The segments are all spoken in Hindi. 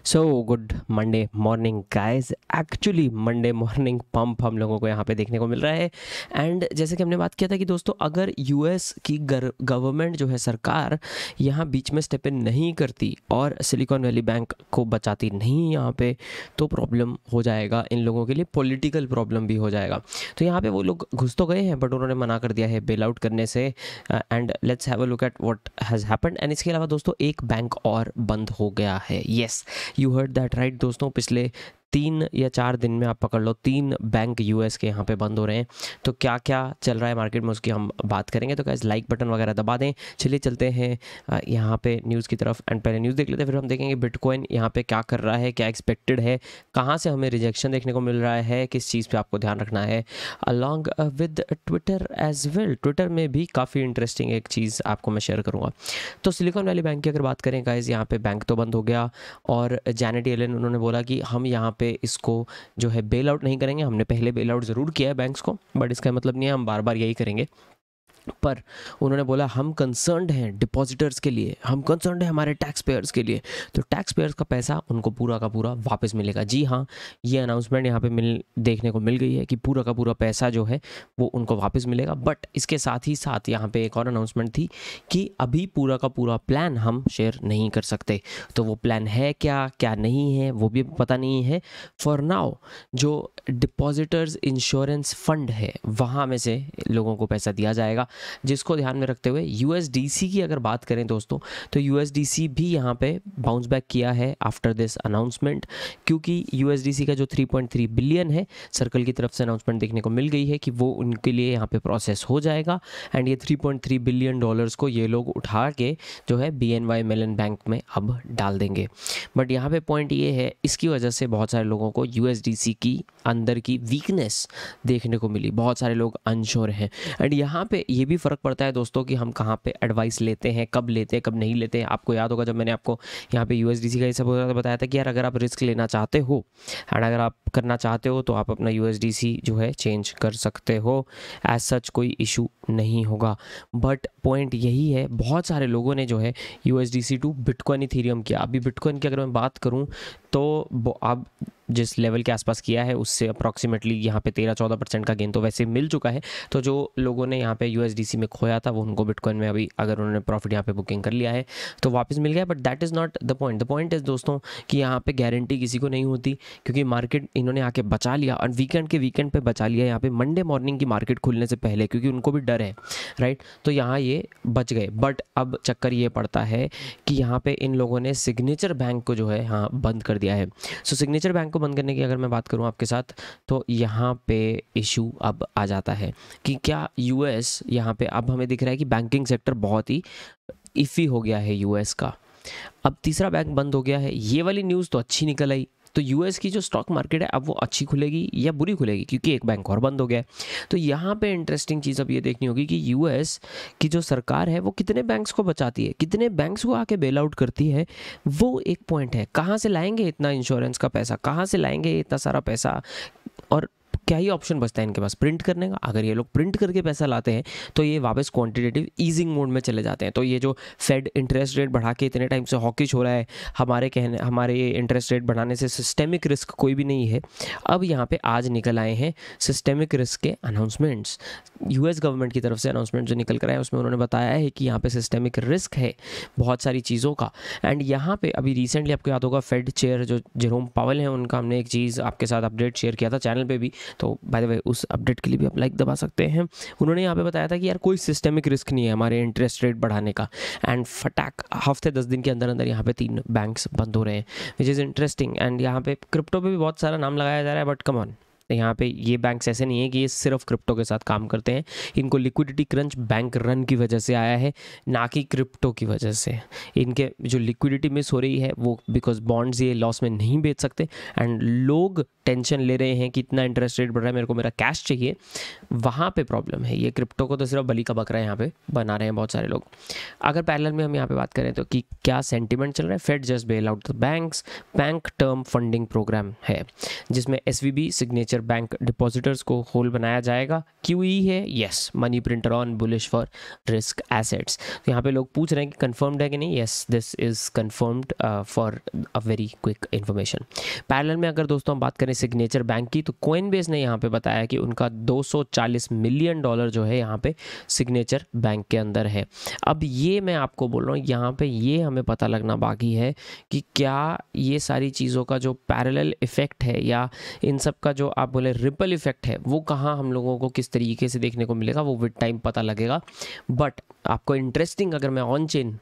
So good Monday morning guys. Actually Monday morning pump हम लोगों को यहाँ पे देखने को मिल रहा है। एंड जैसे कि हमने बात किया था कि दोस्तों अगर यूएस की गवर्नमेंट जो है, सरकार यहाँ बीच में स्टेप इन नहीं करती और सिलिकॉन वैली बैंक को बचाती नहीं यहाँ पे, तो प्रॉब्लम हो जाएगा इन लोगों के लिए, पॉलिटिकल प्रॉब्लम भी हो जाएगा। तो यहाँ पे वो लोग घुस तो गए हैं बट उन्होंने मना कर दिया है बेल आउट करने से। And let's have a look at what has happened. And इसके अलावा दोस्तों एक बैंक और बंद हो गया है। Yes, you heard that right दोस्तों। पिछले 3 या 4 दिन में आप पकड़ लो 3 बैंक यूएस के यहाँ पे बंद हो रहे हैं। तो क्या क्या चल रहा है मार्केट में उसकी हम बात करेंगे। तो गाइस लाइक बटन वगैरह दबा दें। चलिए चलते हैं यहाँ पे न्यूज़ की तरफ। एंड पहले न्यूज़ देख लेते हैं, फिर हम देखेंगे बिटकॉइन यहाँ पे क्या कर रहा है, क्या एक्सपेक्टेड है, कहाँ से हमें रिजेक्शन देखने को मिल रहा है, किस चीज़ पे आपको ध्यान रखना है, along with Twitter as well. Twitter में भी काफ़ी इंटरेस्टिंग एक चीज़ आपको मैं शेयर करूँगा। तो सिलिकॉन वैली बैंक की अगर बात करें गाइस, यहाँ पे बैंक तो बंद हो गया और जैनेट येलेन उन्होंने बोला कि हम यहाँ पे इसको जो है बेल आउट नहीं करेंगे। हमने पहले बेल आउट ज़रूर किया है बैंक्स को, बट इसका मतलब नहीं है हम बार बार यही करेंगे। पर उन्होंने बोला हम कंसर्न्ड हैं डिपॉजिटर्स के लिए, हम कंसर्न्ड हैं हमारे टैक्स पेयर्स के लिए। तो टैक्स पेयर्स का पैसा उनको पूरा का पूरा वापस मिलेगा। जी हाँ, ये अनाउंसमेंट यहाँ पे देखने को मिल गई है कि पूरा का पूरा पैसा जो है वो उनको वापस मिलेगा। बट इसके साथ ही साथ यहाँ पे एक और अनाउंसमेंट थी कि अभी पूरा का पूरा प्लान हम शेयर नहीं कर सकते। तो वो प्लान है क्या क्या नहीं है वो भी पता नहीं है। फॉर नाउ जो डिपॉजिटर्स इंश्योरेंस फंड है वहाँ में से लोगों को पैसा दिया जाएगा, जिसको ध्यान में रखते हुए यूएसडीसी की अगर बात करें दोस्तों, तो यूएसडीसी भी यहाँ पे बाउंस बैक किया है आफ्टर दिस अनाउंसमेंट, क्योंकि यूएसडीसी का जो 3.3 बिलियन है सर्कल की तरफ से अनाउंसमेंट देखने को मिल गई है कि वो उनके लिए यहाँ पे प्रोसेस हो जाएगा। एंड ये 3.3 बिलियन डॉलर्स को ये लोग उठा के जो है बीएनवाई मेलन बैंक में अब डाल देंगे। बट यहाँ पे पॉइंट ये है, इसकी वजह से बहुत सारे लोगों को यूएसडीसी की अंदर की वीकनेस देखने को मिली, बहुत सारे लोग अनश्योर हैं। एंड यहाँ पे ये भी फ़र्क पड़ता है दोस्तों कि हम कहाँ पे एडवाइस लेते हैं, कब लेते हैं कब नहीं लेते हैं। आपको याद होगा जब मैंने आपको यहाँ पे यूएसडीसी का ये सब बताया था कि यार अगर आप रिस्क लेना चाहते हो एंड अगर आप करना चाहते हो तो आप अपना यूएसडीसी जो है चेंज कर सकते हो, एज सच कोई इशू नहीं होगा। बट पॉइंट यही है, बहुत सारे लोगों ने जो है यूएसडीसी टू बिटकॉइन इथेरियम किया। अभी बिटकॉइन की अगर मैं बात करूँ तो अब जिस लेवल के आसपास किया है उससे अप्रॉक्सीमेटली यहाँ पे 13-14% का गेन तो वैसे मिल चुका है। तो जो लोगों ने यहाँ पे यूएसडीसी में खोया था वो उनको बिटकॉइन में अभी अगर उन्होंने प्रॉफिट यहाँ पे बुकिंग कर लिया है तो वापस मिल गया। But that is not the point. The point is दोस्तों कि यहाँ पे गारंटी किसी को नहीं होती, क्योंकि मार्केट इन्होंने आके बचा लिया और वीकेंड पे बचा लिया यहाँ पे मंडे मॉर्निंग की मार्केट खुलने से पहले, क्योंकि उनको भी डर है राइट। तो यहाँ ये बच गए। बट अब चक्कर ये पड़ता है कि यहाँ पे इन लोगों ने सिग्नेचर बैंक को जो है हाँ बंद कर दिया है। सो सिग्नेचर बैंक को बंद करने की अगर मैं बात करूं आपके साथ, तो यहाँ पे इशू अब आ जाता है कि क्या यूएस यहाँ पे अब हमें दिख रहा है कि बैंकिंग सेक्टर बहुत ही इफ़ी हो गया है यूएस का। अब तीसरा बैंक बंद हो गया है। ये वाली न्यूज़ तो अच्छी निकल आई। तो यूएस की जो स्टॉक मार्केट है अब वो अच्छी खुलेगी या बुरी खुलेगी, क्योंकि एक बैंक और बंद हो गया है। तो यहाँ पे इंटरेस्टिंग चीज़ अब ये देखनी होगी कि यूएस की जो सरकार है वो कितने बैंक्स को बचाती है, कितने बैंक्स को आके बेल आउट करती है। वो एक पॉइंट है। कहाँ से लाएंगे इतना इंश्योरेंस का पैसा, कहाँ से लाएंगे इतना सारा पैसा, और क्या ही ऑप्शन बचता है इनके पास, प्रिंट करने का। अगर ये लोग प्रिंट करके पैसा लाते हैं तो ये वापस क्वांटिटेटिव ईजिंग मोड में चले जाते हैं। तो ये जो फेड इंटरेस्ट रेट बढ़ा के इतने टाइम से हॉकिश हो रहा है, हमारे इंटरेस्ट रेट बढ़ाने से सिस्टेमिक रिस्क कोई भी नहीं है। अब यहाँ पे आज निकल आए हैं सिस्टेमिक रिस्क के अनाउंसमेंट्स। यूएस गवर्नमेंट की तरफ से अनाउंसमेंट जो निकल कर आए उसमें उन्होंने बताया है कि यहाँ पे सिस्टेमिक रिस्क है बहुत सारी चीज़ों का। एंड यहाँ पे अभी रिसेंटली आपको याद होगा फेड चेयर जो जेरोम पावेल हैं, उनका हमने एक चीज़ आपके साथ अपडेट शेयर किया था चैनल पे भी। तो बाय द वे उस अपडेट के लिए भी आप लाइक दबा सकते हैं। उन्होंने यहाँ पे बताया था कि यार कोई सिस्टेमिक रिस्क नहीं है हमारे इंटरेस्ट रेट बढ़ाने का। एंड फटाक हफ्ते 10 दिन के अंदर अंदर यहाँ पे 3 बैंक्स बंद हो रहे हैं, विच इज़ इंटरेस्टिंग। एंड यहाँ पे क्रिप्टो पे भी बहुत सारा नाम लगाया जा रहा है, बट कम ऑन, यहाँ पे ये बैंक्स ऐसे नहीं है कि ये सिर्फ क्रिप्टो के साथ काम करते हैं। इनको लिक्विडिटी क्रंच बैंक रन की वजह से आया है, ना कि क्रिप्टो की वजह से। इनके जो लिक्विडिटी मिस हो रही है वो बिकॉज बॉन्ड्स ये लॉस में नहीं बेच सकते एंड लोग टेंशन ले रहे हैं कि इतना इंटरेस्ट रेट बढ़ रहा है, मेरे को मेरा कैश चाहिए, वहाँ पे प्रॉब्लम है। ये क्रिप्टो को तो सिर्फ बलि का बकरा यहाँ पे बना रहे हैं बहुत सारे लोग। अगर पैरेलल में हम यहाँ पे बात करें तो कि क्या सेंटिमेंट चल रहा है, Fed just bail out the banks, bank term funding program है जिसमें एसवीबी, सिग्नेचर बैंक डिपॉजिटर्स को होल बनाया जाएगा। QE है, yes, money printer on bullish for risk assets. तो यहाँ पे लोग पूछ रहे हैं कि कंफर्म्ड है कि नहीं। Yes, this is confirmed for a very quick information. Parallel में अगर दोस्तों हम बात करें सिग्नेचर बैंक की, तो कोइनबेस ने यहाँ पे बताया कि उनका $240 मिलियन जो है यहाँ पे सिग्नेचर बैंक के अंदर है। अब ये मैं आपको बोल रहा हूँ, यहाँ पे ये हमें पता लगना बाकी है कि क्या ये सारी चीज़ों का जो पैरेलल इफेक्ट है या इन सब का जो आप बोले रिपल इफेक्ट है, वो कहाँ हम लोगों को किस तरीके से देखने को मिलेगा, वो विद टाइम पता लगेगा। बट आपको इंटरेस्टिंग अगर मैं ऑन चेन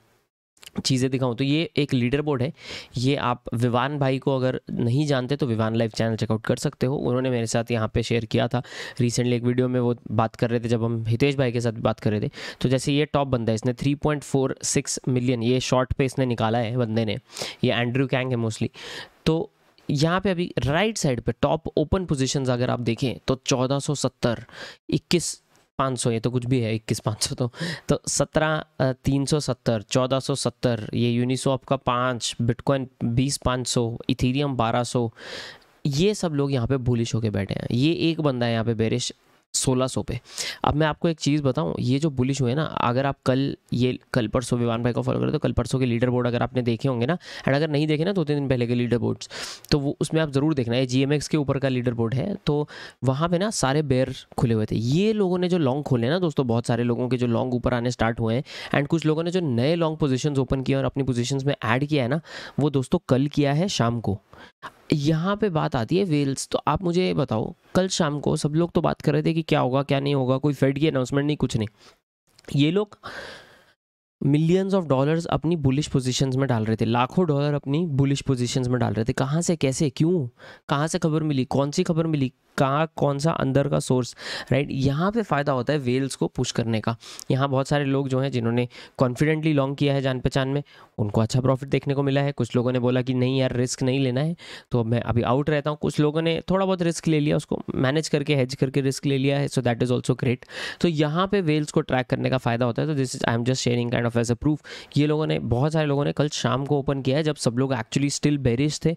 चीज़ें दिखाऊं तो ये एक लीडर बोर्ड है। ये आप विवान भाई को अगर नहीं जानते तो विवान लाइव चैनल चेकआउट कर सकते हो। उन्होंने मेरे साथ यहाँ पे शेयर किया था रिसेंटली एक वीडियो में, वो बात कर रहे थे जब हम हितेश भाई के साथ बात कर रहे थे। तो जैसे ये टॉप बंदा है, इसने 3.46 मिलियन ये शॉर्ट पे इसने निकाला है बंदे ने, ये एंड्रयू कैंग है मोस्टली। तो यहाँ पे अभी राइट साइड पे टॉप ओपन पोजीशंस अगर आप देखें तो 1470, 21,500, ये तो कुछ भी है 21,500, तो 17,370, 1470, ये यूनिसॉप का 5, बिटकॉइन 20,500, इथेरियम 1200, ये सब लोग यहाँ पे बुलिश होके बैठे हैं। ये एक बंदा है यहाँ पे बेरिश 1600 पे। अब मैं आपको एक चीज़ बताऊं, ये जो बुलिश हुए ना, अगर आप कल परसों विवान भाई को फॉलो करें तो कल परसों के लीडर बोर्ड अगर आपने देखे होंगे ना, एंड अगर नहीं देखे ना 2-3 दिन पहले के लीडर बोर्ड्स, तो वो उसमें आप ज़रूर देखना। ये GMX के ऊपर का लीडर बोर्ड है, तो वहाँ पे ना सारे बेयर खुले हुए थे। ये लोगों ने जो लॉन्ग खोले ना दोस्तों, बहुत सारे लोगों के जो लॉन्ग ऊपर आने स्टार्ट हुए हैं, एंड कुछ लोगों ने जो नए लॉन्ग पोजिशन ओपन किए और अपनी पोजिशन में ऐड किया है ना, वो दोस्तों कल किया है शाम को। यहाँ पे बात आती है वेल्स। तो आप मुझे बताओ, कल शाम को सब लोग तो बात कर रहे थे कि क्या होगा क्या नहीं होगा, कोई फेड की अनाउंसमेंट नहीं, कुछ नहीं। ये लोग मिलियंस ऑफ डॉलर्स अपनी बुलिश पोजीशंस में डाल रहे थे, लाखों डॉलर अपनी बुलिश पोजीशंस में डाल रहे थे। कहाँ से, कैसे, क्यों, कहाँ से खबर मिली, कौन सी खबर मिली, कहाँ कौन सा अंदर का सोर्स, राइट। यहाँ पे फ़ायदा होता है वेल्स को पुश करने का। यहाँ बहुत सारे लोग जो हैं जिन्होंने कॉन्फिडेंटली लॉन्ग किया है जान पहचान में, उनको अच्छा प्रॉफिट देखने को मिला है। कुछ लोगों ने बोला कि नहीं यार रिस्क नहीं लेना है, तो मैं अभी आउट रहता हूँ। कुछ लोगों ने थोड़ा बहुत रिस्क ले लिया, उसको मैनेज करके हेज करके रिस्क ले लिया है, so that is also great. तो यहाँ पे वेल्स को ट्रैक करने का फ़ायदा होता है। तो this is I am just sharing kind of as a proof. ये लोगों ने, बहुत सारे लोगों ने कल शाम को ओपन किया है जब सब लोग एक्चुअली स्टिल बेरिश थे।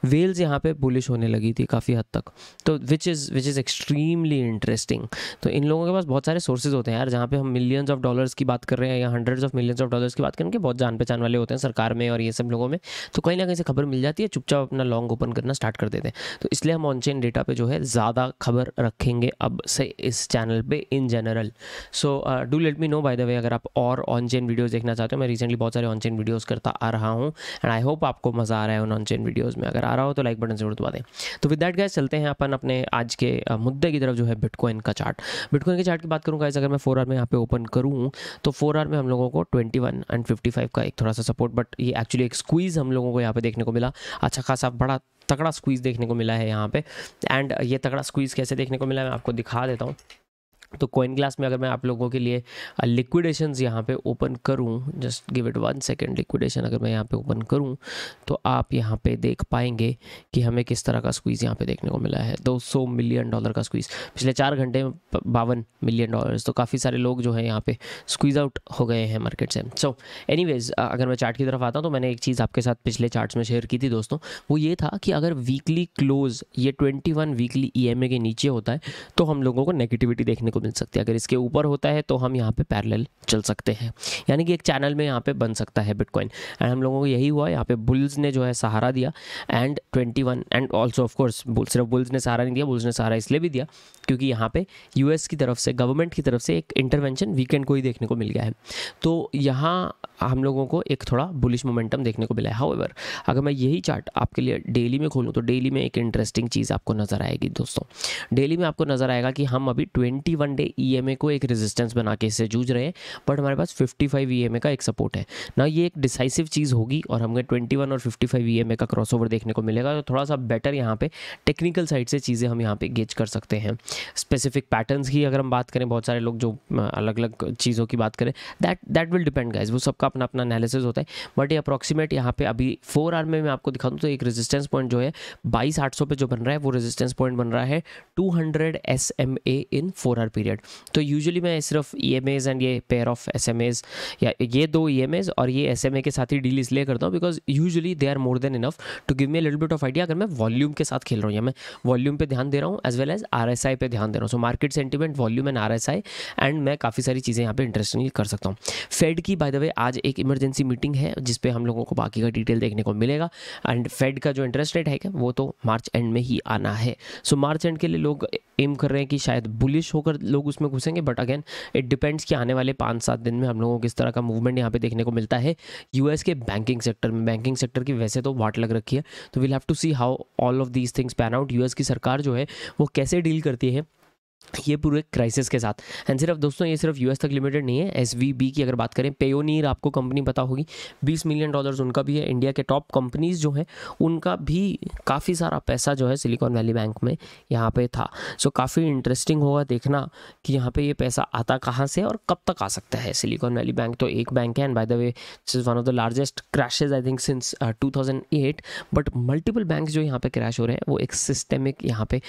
वेल्स यहाँ पे बुलिश होने लगी थी काफ़ी हद तक, तो विच इज़ एक्सट्रीमली इंटरेस्टिंग। तो इन लोगों के पास बहुत सारे सोर्सेज होते हैं यार, जहाँ पे हम मिलियंस ऑफ डॉलर्स की बात कर रहे हैं या hundreds of millions of dollars की बात करेंगे, बहुत जान पहचान वाले होते हैं सरकार में और ये सब लोगों में। तो कहीं ना कहीं से खबर मिल जाती है, चुपचाप अपना लॉन्ग ओपन करना स्टार्ट कर देते हैं। तो इसलिए हम ऑन चेन डेटा पे जो है ज़्यादा खबर रखेंगे अब से इस चैनल पे in general. So do let me know by the way अगर आप और ऑन चेन वीडियोज़ देखना चाहते हो। मैं रिसेंटली बहुत सारे ऑन चेन वीडियोज़ करता आ रहा हूँ, एंड आई होप आपको मज़ा आ रहा है उन ऑन चेन वीडियोज़ में। अगर आ रहा हो तो लाइक बटन जरूर दबा दें। तो विद दैट गाइस चलते हैं अपन अपने आज के मुद्दे की तरफ, जो है बिटकॉइन का चार्ट। बिटकॉइन के चार्ट की बात करूँ गाइस, अगर मैं 4 आवर में यहाँ पे ओपन करूँ तो 4 आवर में हम लोगों को 21 एंड 55 का एक थोड़ा सा सपोर्ट, बट ये एक्चुअली एक स्क्वीज़ हम लोगों को यहाँ पे देखने को मिला। अच्छा खासा बड़ा तगड़ा स्क्वीज़ देखने को मिला है यहाँ पे। एंड ये तगड़ा स्क्वीज़ कैसे देखने को मिला है मैं आपको दिखा देता हूँ। तो कॉइन ग्लास में अगर मैं आप लोगों के लिए लिक्विडेशंस यहाँ पे ओपन करूँ, just give it 1 second, liquidation अगर मैं यहाँ पे ओपन करूँ तो आप यहाँ पे देख पाएंगे कि हमें किस तरह का स्क्वीज़ यहाँ पे देखने को मिला है। $200 मिलियन का स्क्वीज़ पिछले 4 घंटे में, $52 मिलियन। तो काफ़ी सारे लोग जो है यहाँ पे स्क्वीज़ आउट हो गए हैं मार्केट से। सो एनीवेज अगर मैं चार्ट की तरफ आता हूँ तो मैंने एक चीज़ आपके साथ पिछले चार्ट्स में शेयर की थी दोस्तों, वो ये था कि अगर वीकली क्लोज ये 21 वीकली EMA के नीचे होता है तो हम लोगों को नेगेटिविटी देखने को मिल सकती है। अगर इसके ऊपर होता है तो हम यहाँ पे पैरेलल चल सकते हैं, यानी कि एक चैनल में यहाँ पे बन सकता है बिटकॉइन। एंड हम लोगों को यही हुआ, यहाँ पे बुल्स ने जो है सहारा दिया and 21, and also of course सिर्फ बुल्स ने सहारा नहीं दिया, बुल्स ने सहारा इसलिए भी दिया क्योंकि यहाँ पे US की तरफ से, गवर्नमेंट की तरफ से एक इंटरवेंशन वीकेंड को ही देखने को मिल गया है। तो यहाँ हम लोगों को एक थोड़ा बुलिश मोमेंटम देखने को मिला है। हाउएवर अगर मैं यही चार्ट आपके लिए डेली में खोलूँ तो डेली में एक इंटरेस्टिंग चीज़ आपको नज़र आएगी दोस्तों। डेली में आपको नज़र आएगा कि हम अभी 21 डे EMA को एक रेजिस्टेंस बना के इससे जूझ रहे हैं, बट हमारे पास 55 EMA का एक सपोर्ट है ना। ये एक डिसाइसिव चीज़ होगी और हमें 21 और 55 EMA का क्रॉसओवर देखने को मिलेगा। तो थोड़ा सा बेटर यहाँ पे टेक्निकल साइड से चीज़ें हम यहाँ पे गेज कर सकते हैं। स्पेसिफिक पैटर्न्स की अगर हम बात करें, बहुत सारे लोग जो अलग अलग चीज़ों की बात करें, दैट विल डिपेंड गाइज, वो सबका अपना अपना एनालिसिस होता है। बट ये अप्रॉक्सीमेट यहाँ पे अभी 4 आवर में मैं आपको दिखा दूँ तो एक रेजिस्टेंस पॉइंट जो है 22,800 पे जो बन रहा है वो रेजिस्टेंस पॉइंट बन रहा है 200 SMA इन 4 आवर पीरियड। तो यूजुअली मैं सिर्फ EMAs एंड ये पेयर ऑफ SMAs या ये 2 EMAs और ये SMA के साथ ही डील इसलिए करता हूँ because usually they are more than enough to give me a little bit of idea अगर मैं वॉल्यूम के साथ खेल रहा हूँ या मैं वॉल्यूम पे ध्यान दे रहा हूँ एज वेल एज RSI पे ध्यान दे रहा हूँ। So market sentiment, volume and RSI, and मैं काफ़ी सारी चीज़ें यहाँ पे इंटरेस्टिंगली कर सकता हूँ। फेड की बाय द वे आज एक इमरजेंसी मीटिंग है जिस पे हम लोगों को बाकी का डिटेल देखने को मिलेगा एंड फेड का जो इंटरेस्ट रेट है वो तो मार्च एंड में ही आना है। सो मार्च एंड के लिए लोग एम कर रहे हैं कि शायद बुलिश होकर लोग उसमें घुसेंगे, बट अगेन इट डिपेंड्स कि आने वाले 5-7 दिन में हम लोगों को किस तरह का मूवमेंट यहाँ पे देखने को मिलता है यूएस के बैंकिंग सेक्टर में। बैंकिंग सेक्टर की वैसे तो वाट लग रखी है, तो we'll have to see how all of these things pan out. US की सरकार जो है वो कैसे डील करती है ये पूरे क्राइसिस के साथ। एंड सिर्फ दोस्तों ये सिर्फ यूएस तक लिमिटेड नहीं है। SVB की अगर बात करें, पेयोनीर आपको कंपनी पता होगी, $20 मिलियन उनका भी है। इंडिया के टॉप कंपनीज जो है उनका भी काफ़ी सारा पैसा जो है सिलिकॉन वैली बैंक में यहाँ पे था। सो काफ़ी इंटरेस्टिंग होगा देखना कि यहाँ पे ये पैसा आता कहाँ से और कब तक आ सकता है। सिलिकॉन वैली बैंक तो एक बैंक है and by the way this is one of the largest crashes I think since 2008, but multiple bank जो यहाँ पे क्रैश हो रहे हैं वो एक सिस्टेमिक यहाँ पे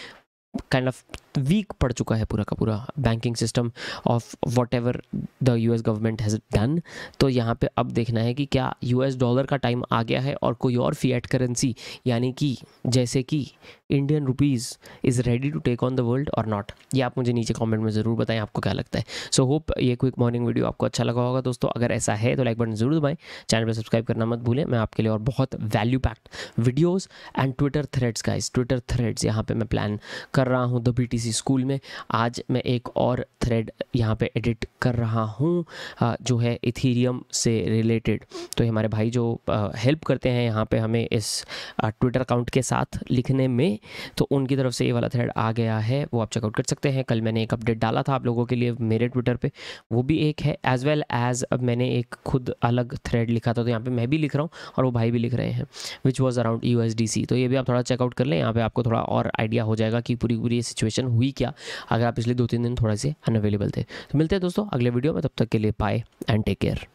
काइंड ऑफ वीक पड़ चुका है पूरा का पूरा banking system of what ever the US government has done. तो यहाँ पे अब देखना है कि क्या US डॉलर का टाइम आ गया है और कोई और फिएट करेंसी यानी कि जैसे कि Indian rupees is ready to take on the world और नॉट। ये आप मुझे नीचे कमेंट में ज़रूर बताएं आपको क्या लगता है। सो होप ये क्विक मॉर्निंग वीडियो आपको अच्छा लगा होगा दोस्तों। अगर ऐसा है तो लाइक बटन ज़रूर दबाएं, चैनल पर सब्सक्राइब करना मत भूलें। मैं आपके लिए और बहुत value packed videos and Twitter threads guys, Twitter threads यहाँ पे मैं प्लान कर रहा हूँ द BTC स्कूल में। आज मैं एक और थ्रेड यहाँ पे एडिट कर रहा हूँ जो है इथीरियम से रिलेटेड। तो हमारे भाई जो हेल्प करते हैं यहाँ पे हमें इस ट्विटर अकाउंट के साथ लिखने में, तो उनकी तरफ से ये वाला थ्रेड आ गया है, वो आप चेकआउट कर सकते हैं। कल मैंने एक अपडेट डाला था आप लोगों के लिए मेरे ट्विटर पे, वो भी एक है, एज वेल एज अब मैंने एक खुद अलग थ्रेड लिखा था, तो यहाँ पे मैं भी लिख रहा हूँ और वो भाई भी लिख रहे हैं, विच वॉज अराउंड USDC। तो ये भी आप थोड़ा चेकआउट कर लें, यहाँ पे आपको थोड़ा और आइडिया हो जाएगा कि पूरी पूरी सिचुएशन हुई क्या, अगर आप पिछले 2-3 दिन थोड़े से अनअवेलेबल थे। तो मिलते हैं दोस्तों अगले वीडियो में, तब तक के लिए बाय एंड टेक केयर।